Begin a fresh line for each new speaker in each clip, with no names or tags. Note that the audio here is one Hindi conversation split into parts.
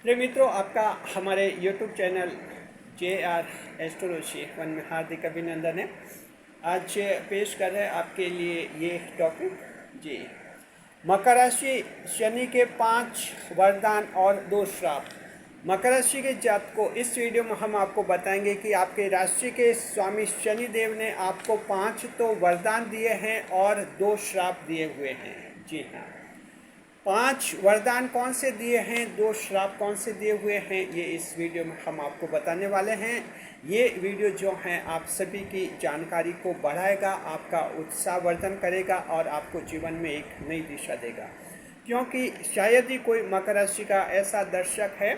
प्रिय मित्रों, आपका हमारे YouTube channel JR astrology one में हार्दिक अभिनंदन है। आज पेश कर रहे हैं आपके लिए ये टॉपिक जी, मकर राशि शनि के 5 वरदान और 2 श्राप। मकर राशि के जातक को इस वीडियो में हम आपको बताएंगे कि आपके राशि के स्वामी शनि देव ने आपको 5 तो वरदान दिए हैं और 2 श्राप दिए हुए हैं। जी हाँ, 5 वरदान कौन से दिए हैं, 2 श्राप कौन से दिए हुए हैं, ये इस वीडियो में हम आपको बताने वाले हैं। ये वीडियो जो है आप सभी की जानकारी को बढ़ाएगा, आपका उत्साहवर्धन करेगा और आपको जीवन में एक नई दिशा देगा। क्योंकि शायद ही कोई मकर राशि का ऐसा दर्शक है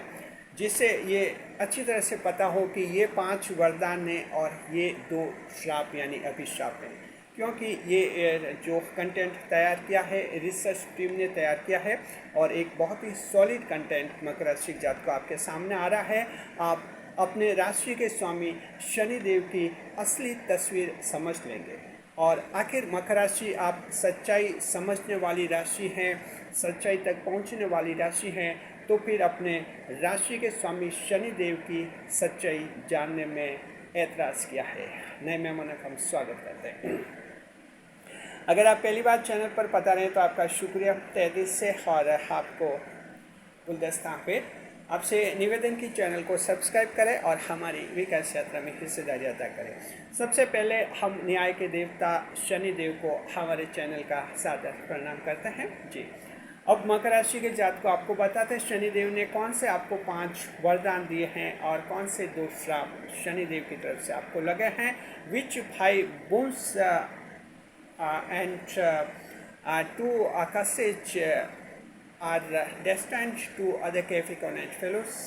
जिसे ये अच्छी तरह से पता हो कि ये 5 वरदान हैं और ये 2 श्राप यानी अभिशाप हैं। क्योंकि ये जो कंटेंट तैयार किया है रिसर्च टीम ने तैयार किया है और एक बहुत ही सॉलिड कंटेंट मकर राशि जातक को आपके सामने आ रहा है। आप अपने राशि के स्वामी शनि देव की असली तस्वीर समझ लेंगे और आखिर मकर राशि आप सच्चाई समझने वाली राशि हैं, सच्चाई तक पहुंचने वाली राशि हैं, तो फिर अपने राशि के स्वामी शनि देव की सच्चाई जानने में ऐतराज़ किया है। नए मेहमानों का हम स्वागत करते हैं। अगर आप पहली बार चैनल पर पता रहे तो आपका शुक्रिया तहे दिल से, और आपको गुलदस्ता पे आपसे निवेदन की चैनल को सब्सक्राइब करें और हमारी विकास यात्रा में हिस्सेदारी अदा करें। सबसे पहले हम न्याय के देवता शनि देव को हमारे चैनल का सादर प्रणाम करते हैं। जी, अब मकर राशि के जातक को आपको बताते हैं शनि देव ने कौन से आपको 5 वरदान दिए हैं और कौन से 2 श्राप शनि देव की तरफ से आपको लगे हैं। विच 5 boons and 2 curses are destined to other Capricorn fellows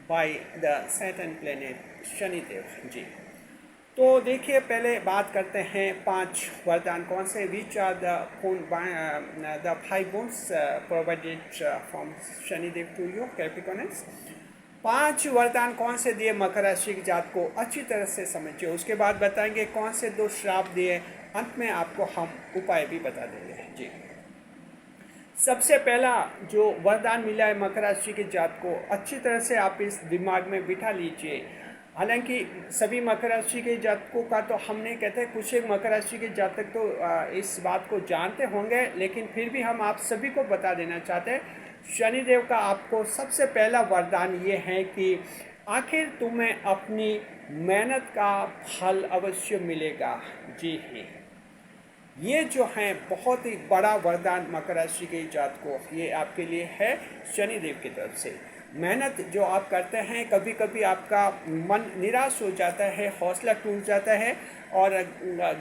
by the Saturn planet Shani Dev. जी, तो देखिए पहले बात करते हैं 5 वरदान कौन से। Which are the 5 boons provided from Shani Dev to you Capricorns. 5 वरदान कौन से दिए मकर राशि के जातक को, अच्छी तरह से समझिए। उसके बाद बताएंगे कौन से 2 श्राप दिए, अंत में आपको हम उपाय भी बता देंगे। जी, सबसे पहला जो वरदान मिला है मकर राशि के जातक को, अच्छी तरह से आप इस दिमाग में बिठा लीजिए। हालांकि सभी मकर राशि के जातकों का तो हम नहीं कहते, कुछ एक मकर राशि के जातक तो इस बात को जानते होंगे, लेकिन फिर भी हम आप सभी को बता देना चाहते हैं। शनिदेव का आपको सबसे पहला वरदान ये है कि आखिर तुम्हें अपनी मेहनत का फल अवश्य मिलेगा। जी हाँ, ये जो है बहुत ही बड़ा वरदान मकर राशि के जातक को ये आपके लिए है शनिदेव की तरफ से। मेहनत जो आप करते हैं, कभी कभी आपका मन निराश हो जाता है, हौसला टूट जाता है और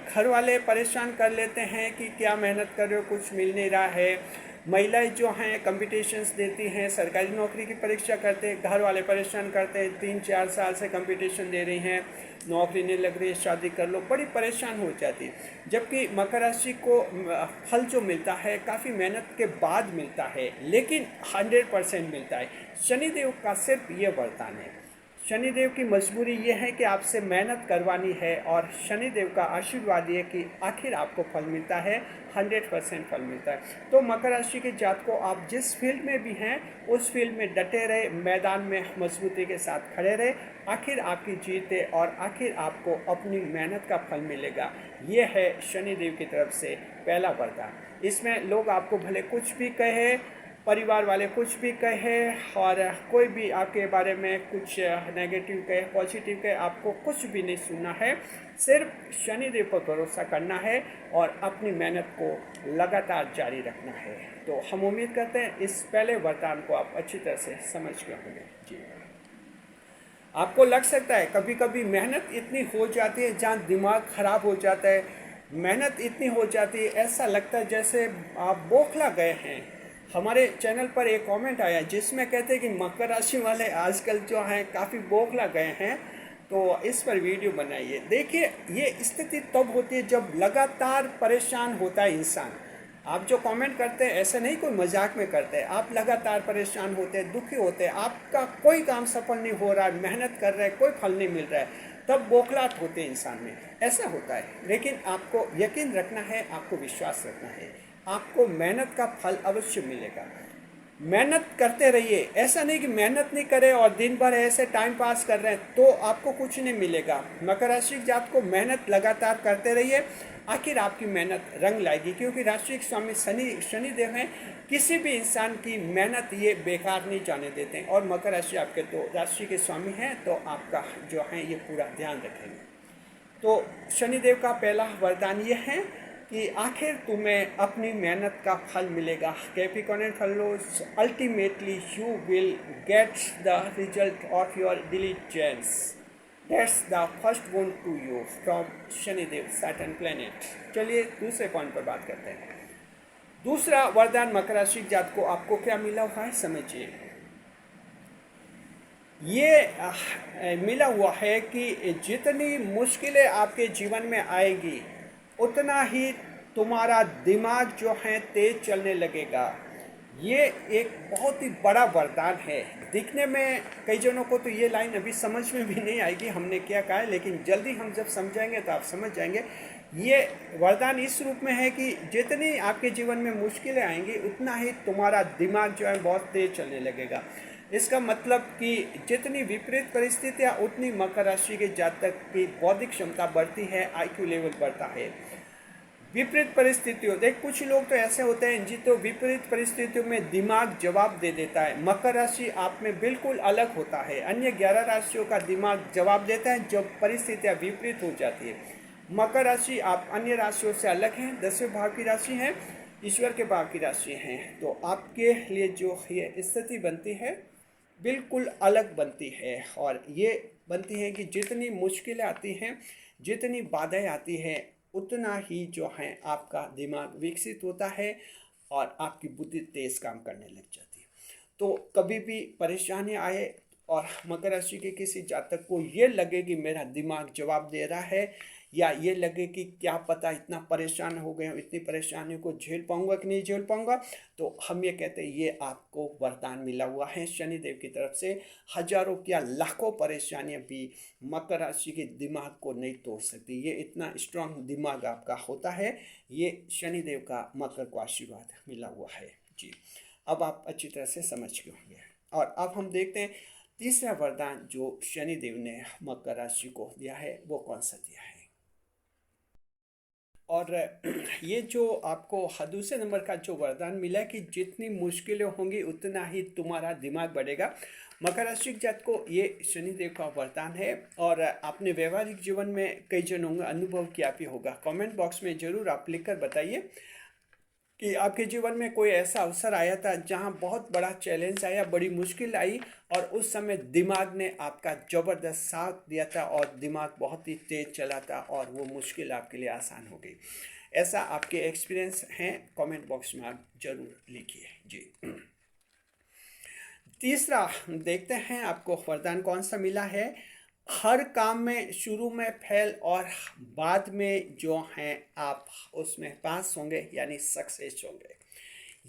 घर वाले परेशान कर लेते हैं कि क्या मेहनत कर रहे हो, कुछ मिल नहीं रहा है। महिलाएं जो हैं कंपटीशंस देती हैं, सरकारी नौकरी की परीक्षा करते हैं, घर वाले परेशान करते हैं, 3-4 साल से कंपटीशन दे रही हैं, नौकरी नहीं लग रही है, शादी कर लो, बड़ी परेशान हो जाती है। जबकि मकर राशि को फल जो मिलता है काफ़ी मेहनत के बाद मिलता है, लेकिन 100% मिलता है। शनिदेव का सिर्फ ये वरदान है। शनिदेव की मजबूरी ये है कि आपसे मेहनत करवानी है और शनिदेव का आशीर्वाद ये कि आखिर आपको फल मिलता है, 100% फल मिलता है। तो मकर राशि के जातक को आप जिस फील्ड में भी हैं उस फील्ड में डटे रहे, मैदान में मजबूती के साथ खड़े रहे, आखिर आपकी जीत है और आखिर आपको अपनी मेहनत का फल मिलेगा। ये है शनिदेव की तरफ से पहला वरदान। इसमें लोग आपको भले कुछ भी कहे, परिवार वाले कुछ भी कहे और कोई भी आपके बारे में कुछ नेगेटिव कहे, पॉजिटिव कहे, आपको कुछ भी नहीं सुनना है। सिर्फ शनिदेव पर भरोसा करना है और अपनी मेहनत को लगातार जारी रखना है। तो हम उम्मीद करते हैं इस पहले वरदान को आप अच्छी तरह से समझ गए होंगे। जी, आपको लग सकता है कभी कभी मेहनत इतनी हो जाती है जहाँ दिमाग खराब हो जाता है, मेहनत इतनी हो जाती है ऐसा लगता है जैसे आप बौखला गए हैं। हमारे चैनल पर एक कमेंट आया जिसमें कहते हैं कि मकर राशि वाले आजकल जो हैं काफ़ी बौखला गए हैं, तो इस पर वीडियो बनाइए। देखिए, ये स्थिति तब होती है जब लगातार परेशान होता है इंसान। आप जो कमेंट करते हैं ऐसे नहीं कोई मजाक में करते हैं, आप लगातार परेशान होते हैं, दुखी होते हैं, आपका कोई काम सफल नहीं हो रहा है, मेहनत कर रहे हैं, कोई फल नहीं मिल रहा है, तब बौखलाहट होते हैं इंसान में, ऐसा होता है। लेकिन आपको यकीन रखना है, आपको विश्वास रखना है, आपको मेहनत का फल अवश्य मिलेगा। मेहनत करते रहिए। ऐसा नहीं कि मेहनत नहीं करें और दिन भर ऐसे टाइम पास कर रहे हैं तो आपको कुछ नहीं मिलेगा। मकर राशि जात को मेहनत लगातार करते रहिए, आखिर आपकी मेहनत रंग लाएगी, क्योंकि राशि के स्वामी शनिदेव हैं। किसी भी इंसान की मेहनत ये बेकार नहीं जाने देते हैं। और मकर राशि आपके तो राशि के स्वामी हैं, तो आपका जो है ये पूरा ध्यान रखेंगे। तो शनिदेव का पहला वरदान ये है कि आखिर तुम्हें अपनी मेहनत का फल मिलेगा। Capricorn fellows, ultimately you will get the result of your diligence. That's the first one two you from Shanidev Saturn planet. चलिए दूसरे पॉइंट पर बात करते हैं। दूसरा वरदान मकर राशि जात को आपको क्या मिला हुआ है, समझिए। ये मिला हुआ है कि जितनी मुश्किलें आपके जीवन में आएगी उतना ही तुम्हारा दिमाग जो है तेज चलने लगेगा। ये एक बहुत ही बड़ा वरदान है। दिखने में कई जनों को तो ये लाइन अभी समझ में भी नहीं आएगी हमने क्या कहा है, लेकिन जल्दी हम जब समझाएंगे तो आप समझ जाएंगे। ये वरदान इस रूप में है कि जितनी आपके जीवन में मुश्किलें आएंगी उतना ही तुम्हारा दिमाग जो है बहुत तेज चलने लगेगा। इसका मतलब कि जितनी विपरीत परिस्थितियाँ उतनी मकर राशि के जातक की बौद्धिक क्षमता बढ़ती है, आईक्यू लेवल बढ़ता है। विपरीत परिस्थितियों, देख कुछ लोग तो ऐसे होते हैं जी, तो विपरीत परिस्थितियों में दिमाग जवाब दे देता है। मकर राशि आप में बिल्कुल अलग होता है। अन्य 11 राशियों का दिमाग जवाब देता है जब परिस्थितियाँ विपरीत हो जाती है। मकर राशि आप अन्य राशियों से अलग हैं। 10वें भाव की राशि है, ईश्वर के भाव की राशि हैं। तो आपके लिए जो ये स्थिति बनती है बिल्कुल अलग बनती है। और ये बनती है कि जितनी मुश्किलें आती हैं, जितनी बाधाएं आती हैं, उतना ही जो है आपका दिमाग विकसित होता है और आपकी बुद्धि तेज काम करने लग जाती है। तो कभी भी परेशानी आए और मकर राशि के किसी जातक को ये लगे कि मेरा दिमाग जवाब दे रहा है, या ये लगे कि क्या पता इतना परेशान हो गए, इतनी परेशानियों को झेल पाऊंगा कि नहीं झेल पाऊंगा, तो हम ये कहते हैं ये आपको वरदान मिला हुआ है शनिदेव की तरफ से। हजारों क्या लाखों परेशानियां भी मकर राशि के दिमाग को नहीं तोड़ सकती। ये इतना स्ट्रांग दिमाग आपका होता है। ये शनिदेव का मकर को आशीर्वाद मिला हुआ है जी। अब आप अच्छी तरह से समझ गए होंगे। और अब हम देखते हैं तीसरा वरदान जो शनिदेव ने मकर राशि को दिया है वो कौन सा दिया है। और ये जो आपको दूसरे नंबर का जो वरदान मिला कि जितनी मुश्किलें होंगी उतना ही तुम्हारा दिमाग बढ़ेगा। मकर राशि जात को ये शनिदेव का वरदान है। और आपने व्यवहारिक जीवन में कई जनों का अनुभव किया भी होगा। कमेंट बॉक्स में ज़रूर आप लिखकर बताइए कि आपके जीवन में कोई ऐसा अवसर आया था जहां बहुत बड़ा चैलेंज आया, बड़ी मुश्किल आई, और उस समय दिमाग ने आपका ज़बरदस्त साथ दिया था और दिमाग बहुत ही तेज चला था और वो मुश्किल आपके लिए आसान हो गई। ऐसा आपके एक्सपीरियंस हैं, कमेंट बॉक्स में आप जरूर लिखिए जी। तीसरा देखते हैं आपको वरदान कौन सा मिला है। हर काम में शुरू में फेल और बाद में जो हैं आप उसमें पास होंगे, यानी सक्सेस होंगे।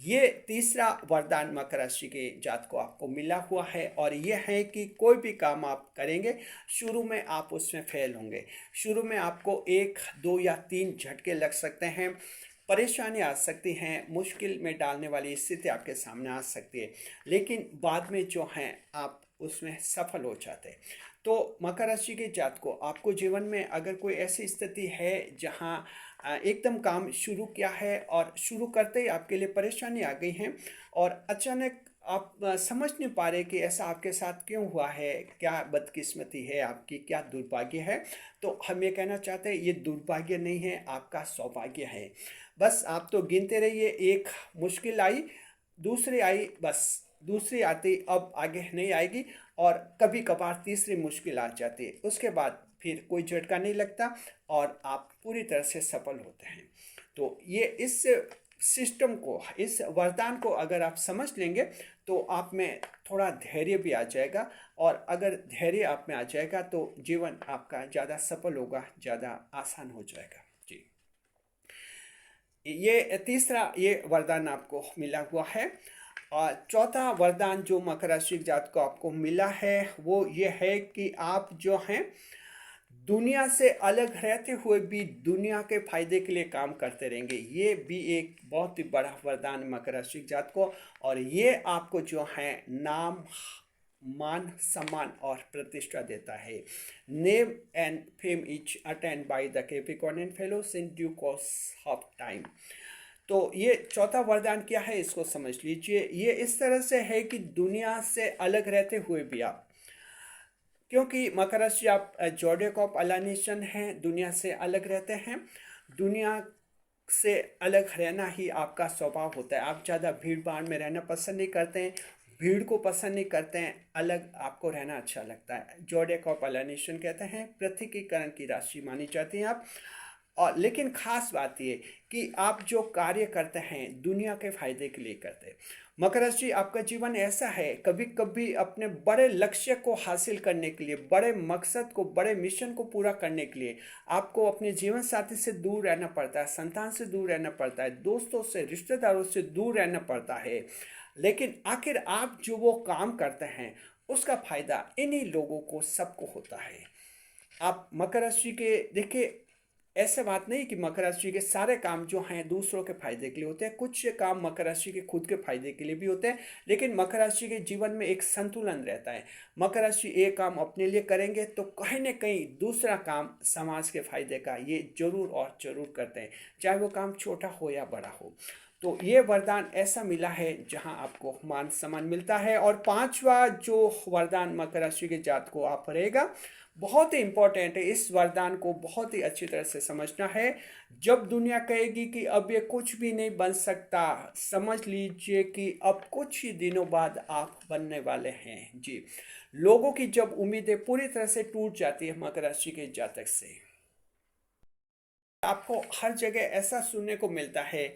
ये तीसरा वरदान मकर राशि के जात को आपको मिला हुआ है। और ये है कि कोई भी काम आप करेंगे शुरू में आप उसमें फेल होंगे। शुरू में आपको 1, 2 या 3 झटके लग सकते हैं, परेशानी आ सकती हैं, मुश्किल में डालने वाली स्थिति आपके सामने आ सकती है, लेकिन बाद में जो हैं आप उसमें सफल हो जाते हैं। तो मकर राशि के जात को आपको जीवन में अगर कोई ऐसी स्थिति है जहां एकदम काम शुरू किया है और शुरू करते ही आपके लिए परेशानी आ गई है और अचानक आप समझ नहीं पा रहे कि ऐसा आपके साथ क्यों हुआ है, क्या बदकिस्मती है आपकी, क्या दुर्भाग्य है, तो हम ये कहना चाहते हैं ये दुर्भाग्य नहीं है, आपका सौभाग्य है। बस आप तो गिनते रहिए, एक मुश्किल आई, दूसरी आई, बस दूसरी आती अब आगे नहीं आएगी, और कभी कभार तीसरी मुश्किल आ जाती है, उसके बाद फिर कोई झटका नहीं लगता और आप पूरी तरह से सफल होते हैं। तो ये इस सिस्टम को, इस वरदान को अगर आप समझ लेंगे तो आप में थोड़ा धैर्य भी आ जाएगा, और अगर धैर्य आप में आ जाएगा तो जीवन आपका ज़्यादा सफल होगा, ज़्यादा आसान हो जाएगा जी। ये तीसरा ये वरदान आपको मिला हुआ है। और चौथा वरदान जो मकर राशि जात को आपको मिला है वो ये है कि आप जो हैं दुनिया से अलग रहते हुए भी दुनिया के फायदे के लिए काम करते रहेंगे। ये भी एक बहुत ही बड़ा वरदान मकर राशि जात को। और ये आपको जो है नाम, मान, सम्मान और प्रतिष्ठा देता है। Name and fame is attained by the Capricornian fellows in due course of time. तो ये चौथा वरदान क्या है, इसको समझ लीजिए। ये इस तरह से है कि दुनिया से अलग रहते हुए भी आप, क्योंकि मकर राशि आप जोडिएक ऑफ अलाइनेशन हैं, दुनिया से अलग रहते हैं। दुनिया से अलग रहना ही आपका स्वभाव होता है। आप ज़्यादा भीड़ भाड़ में रहना पसंद नहीं करते हैं, भीड़ को पसंद नहीं करते हैं, अलग आपको रहना अच्छा लगता है। जोडिएक ऑफ अलाइनेशन कहते हैं, पृथ्वीकरण की राशि मानी जाती है आप। और लेकिन खास बात ये कि आप जो कार्य करते हैं दुनिया के फायदे के लिए करते हैं। मकर राशि, आपका जीवन ऐसा है, कभी कभी अपने बड़े लक्ष्य को हासिल करने के लिए, बड़े मकसद को, बड़े मिशन को पूरा करने के लिए आपको अपने जीवन साथी से दूर रहना पड़ता है, संतान से दूर रहना पड़ता है, दोस्तों से, रिश्तेदारों से दूर रहना पड़ता है। लेकिन आखिर आप जो वो काम करते हैं उसका फायदा इन्हीं लोगों को, सबको होता है। आप मकर राशि के देखिए, ऐसे बात नहीं कि मकर राशि के सारे काम जो हैं दूसरों के फायदे के लिए होते हैं। कुछ काम मकर राशि के खुद के फायदे के लिए भी होते हैं, लेकिन मकर राशि के जीवन में एक संतुलन रहता है। मकर राशि एक काम अपने लिए करेंगे तो कहीं ना कहीं दूसरा काम समाज के फायदे का ये जरूर और जरूर करते हैं, चाहे वो काम छोटा हो या बड़ा हो। तो ये वरदान ऐसा मिला है जहां आपको मान सम्मान मिलता है। और पांचवा जो वरदान मकर राशि के जात को आप रहेगा, बहुत ही इंपॉर्टेंट है। इस वरदान को बहुत ही अच्छी तरह से समझना है। जब दुनिया कहेगी कि अब ये कुछ भी नहीं बन सकता, समझ लीजिए कि अब कुछ ही दिनों बाद आप बनने वाले हैं। जी, लोगों की जब उम्मीदें पूरी तरह से टूट जाती है मकर राशि के जातक से, आपको हर जगह ऐसा सुनने को मिलता है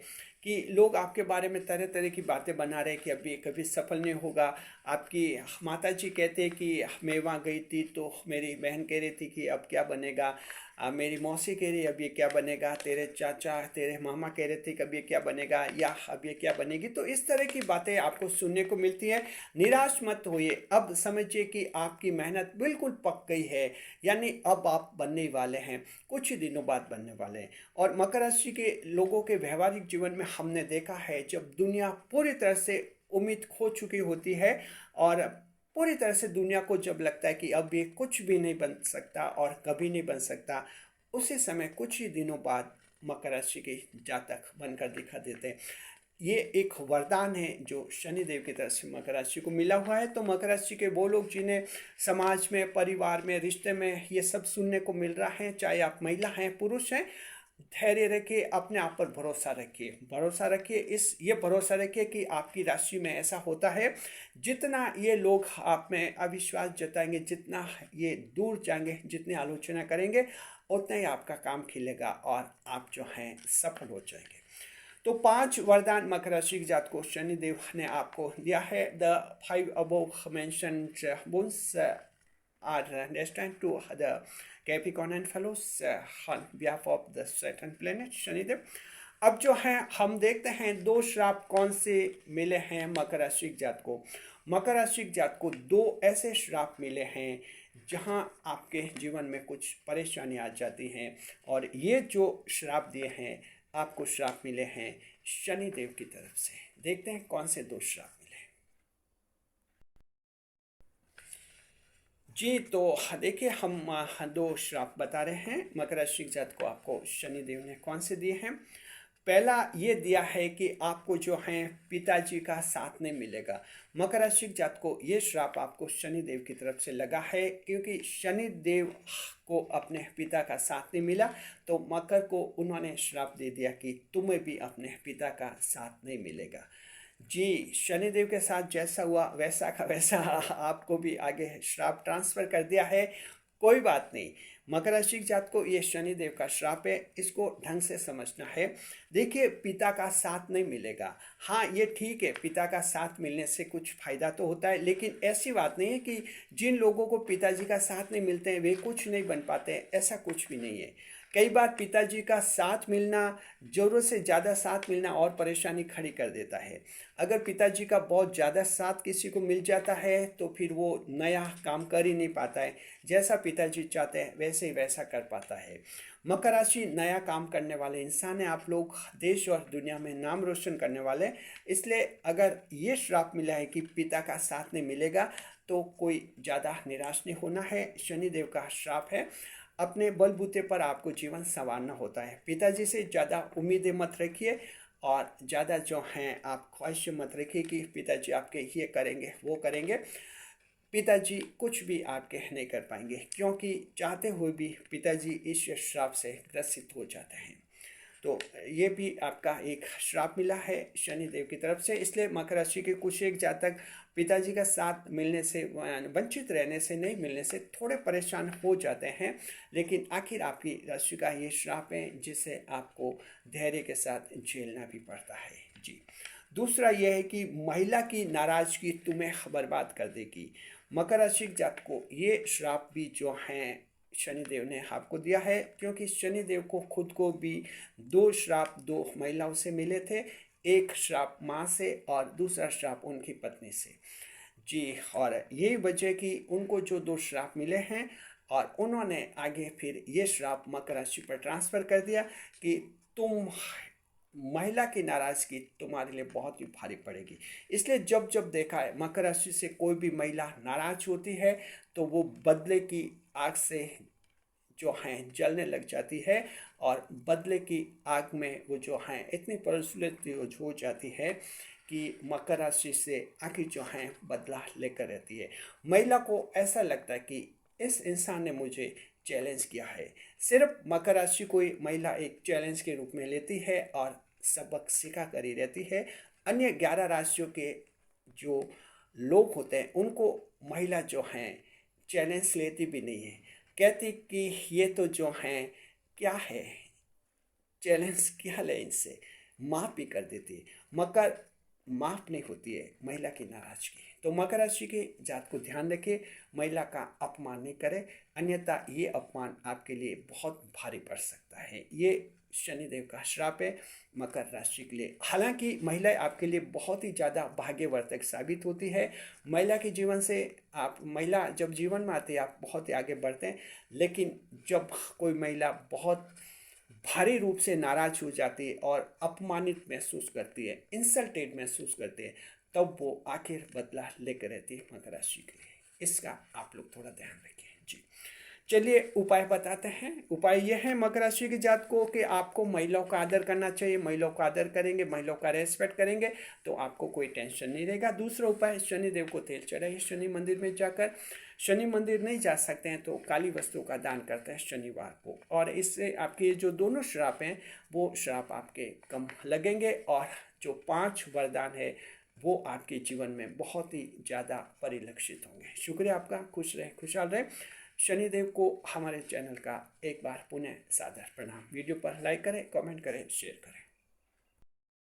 कि लोग आपके बारे में तरह तरह की बातें बना रहे हैं कि अभी कभी सफल नहीं होगा। आपकी माता जी कहते हैं कि मैं वहाँ गई थी तो मेरी बहन कह रही थी कि अब क्या बनेगा, मेरी मौसी कह रही अब ये क्या बनेगा, तेरे चाचा, तेरे मामा कह रहे थे कि अब ये क्या बनेगा, या अब ये क्या बनेगी। तो इस तरह की बातें आपको सुनने को मिलती हैं। निराश मत होइए, अब समझिए कि आपकी मेहनत बिल्कुल पक गई है, यानी अब आप बनने वाले हैं, कुछ ही दिनों बाद बनने वाले हैं। और मकर राशि के लोगों के व्यवहारिक जीवन में हमने देखा है, जब दुनिया पूरी तरह से उम्मीद खो चुकी होती है और पूरी तरह से दुनिया को जब लगता है कि अब ये कुछ भी नहीं बन सकता और कभी नहीं बन सकता, उसी समय कुछ ही दिनों बाद मकर राशि के जातक बनकर दिखा देते हैं। ये एक वरदान है जो शनिदेव की तरफ से मकर राशि को मिला हुआ है। तो मकर राशि के वो लोग जिन्हें समाज में, परिवार में, रिश्ते में ये सब सुनने को मिल रहा है, चाहे आप महिला हैं, पुरुष हैं, धैर्य रखिए, अपने आप पर भरोसा रखिए, भरोसा रखिए। ये भरोसा रखिए कि आपकी राशि में ऐसा होता है। जितना ये लोग आप में अविश्वास जताएंगे, जितना ये दूर जाएंगे, जितनी आलोचना करेंगे, उतना ही आपका काम खिलेगा और आप जो हैं सफल हो जाएंगे। तो 5 वरदान मकर राशि की जात को शनिदेव ने आपको दिया है। The 5 above mentioned boons are destined to the Capricorn and fellows on behalf of the Saturn planet Shanidev. अब जो है हम देखते हैं 2 श्राप कौन से मिले हैं मकर राशि की जात को। मकर राशि की जात को 2 ऐसे श्राप मिले हैं जहां आपके जीवन में कुछ परेशानी आ जाती हैं। और ये जो श्राप दिए हैं, आपको श्राप मिले हैं शनिदेव की तरफ से। देखते हैं कौन से 2 श्राप मिले। जी, तो देखिए हम 2 श्राप बता रहे हैं मकर राशि की जात को, आपको शनिदेव ने कौन से दिए हैं। पहला ये दिया है कि आपको जो है पिताजी का साथ नहीं मिलेगा। मकर राशि की जात को ये श्राप आपको शनिदेव की तरफ से लगा है, क्योंकि शनिदेव को अपने पिता का साथ नहीं मिला, तो मकर को उन्होंने श्राप दे दिया कि तुम्हें भी अपने पिता का साथ नहीं मिलेगा। जी, शनिदेव के साथ जैसा हुआ वैसा का वैसा आपको भी आगे श्राप ट्रांसफर कर दिया है। कोई बात नहीं, मकर राशि की जात को ये शनिदेव का श्राप है, इसको ढंग से समझना है। देखिए, पिता का साथ नहीं मिलेगा, हाँ ये ठीक है, पिता का साथ मिलने से कुछ फायदा तो होता है, लेकिन ऐसी बात नहीं है कि जिन लोगों को पिताजी का साथ नहीं मिलते हैं वे कुछ नहीं बन पाते हैं, ऐसा कुछ भी नहीं है। कई बार पिताजी का साथ मिलना, ज़रूरत से ज़्यादा साथ मिलना और परेशानी खड़ी कर देता है। अगर पिताजी का बहुत ज़्यादा साथ किसी को मिल जाता है तो फिर वो नया काम कर ही नहीं पाता है। जैसा पिताजी चाहते हैं वैसे ही वैसा कर पाता है। मकर राशि नया काम करने वाले इंसान हैं। आप लोग देश और दुनिया में नाम रोशन करने वाले हैं। इसलिए अगर ये श्राप मिला है कि पिता का साथ नहीं मिलेगा तो कोई ज़्यादा निराश नहीं होना है। शनिदेव का श्राप है। अपने बलबूते पर आपको जीवन संवारना होता है। पिताजी से ज़्यादा उम्मीदें मत रखिए और ज़्यादा जो हैं आप ख्वाहिश मत रखिए कि पिताजी आपके ये करेंगे वो करेंगे। पिताजी कुछ भी आपके नहीं कर पाएंगे, क्योंकि चाहते हुए भी पिताजी इस श्राप से ग्रसित हो जाते हैं। तो ये भी आपका एक श्राप मिला है शनिदेव की तरफ से। इसलिए मकर राशि के कुछ एक जातक पिताजी का साथ मिलने से, वंचित रहने से, नहीं मिलने से थोड़े परेशान हो जाते हैं। लेकिन आखिर आपकी राशि का ये श्राप है जिसे आपको धैर्य के साथ झेलना भी पड़ता है। जी। दूसरा यह है कि महिला की नाराजगी तुम्हें बर्बाद कर देगी। मकर राशि जातक को ये श्राप भी जो हैं शनिदेव ने आपको दिया है, क्योंकि शनिदेव को खुद को भी दो श्राप दो महिलाओं से मिले थे। एक श्राप माँ से और दूसरा श्राप उनकी पत्नी से। जी। और यही वजह कि उनको जो दो श्राप मिले हैं और उन्होंने आगे फिर ये श्राप मकर राशि पर ट्रांसफ़र कर दिया कि तुम महिला की नाराज़गी तुम्हारे लिए बहुत ही भारी पड़ेगी। इसलिए जब जब देखा है मकर राशि से कोई भी महिला नाराज होती है तो वो बदले की आग से जो हैं जलने लग जाती है और बदले की आग में वो जो हैं इतनी प्रज्वलित हो जाती है कि मकर राशि से आखिर जो हैं बदला लेकर रहती है। महिला को ऐसा लगता है कि इस इंसान ने मुझे चैलेंज किया है। सिर्फ मकर राशि कोई महिला एक चैलेंज के रूप में लेती है और सबक सिखा कर ही रहती है। अन्य 11 राशियों के जो लोग होते हैं उनको महिला जो हैं चैलेंज लेती भी नहीं है। कहती कि ये तो जो हैं क्या है, चैलेंज क्या ले इनसे, माफ़ भी कर देती है। मकर माफ़ नहीं होती है महिला की नाराज़गी। तो मकर राशि के जात को ध्यान रखें, महिला का अपमान नहीं करें, अन्यथा ये अपमान आपके लिए बहुत भारी पड़ सकता है। ये शनिदेव का श्राप है मकर राशि के लिए। हालांकि महिलाएं आपके लिए बहुत ही ज़्यादा भाग्यवर्धक साबित होती है। महिला के जीवन से आप, महिला जब जीवन में आती है आप बहुत ही आगे बढ़ते हैं। लेकिन जब कोई महिला बहुत भारी रूप से नाराज हो जाती है और अपमानित महसूस करती है, इंसल्टेड महसूस करती है, तब वो आखिर बदला लेकर रहती है मकर राशि के लिए। इसका आप लोग थोड़ा ध्यान रखिए। जी। चलिए उपाय बताते हैं। उपाय यह है मकर राशि के जातकों कि आपको महिलाओं का आदर करना चाहिए। महिलाओं का आदर करेंगे, महिलाओं का रेस्पेक्ट करेंगे तो आपको कोई टेंशन नहीं रहेगा। दूसरा उपाय, शनिदेव को तेल चढ़ाइए। शनि मंदिर में जाकर, शनि मंदिर नहीं जा सकते हैं तो काली वस्तु का दान करते हैं शनिवार को, और इससे आपके जो दोनों श्राप हैं वो श्राप आपके कम लगेंगे और जो 5 वरदान है वो आपके जीवन में बहुत ही ज़्यादा परिलक्षित होंगे। शुक्रिया आपका। खुश रहे, खुशहाल रहे। शनिदेव को हमारे चैनल का एक बार पुनः सादर प्रणाम। वीडियो पर लाइक करें, कमेंट करें, शेयर करें।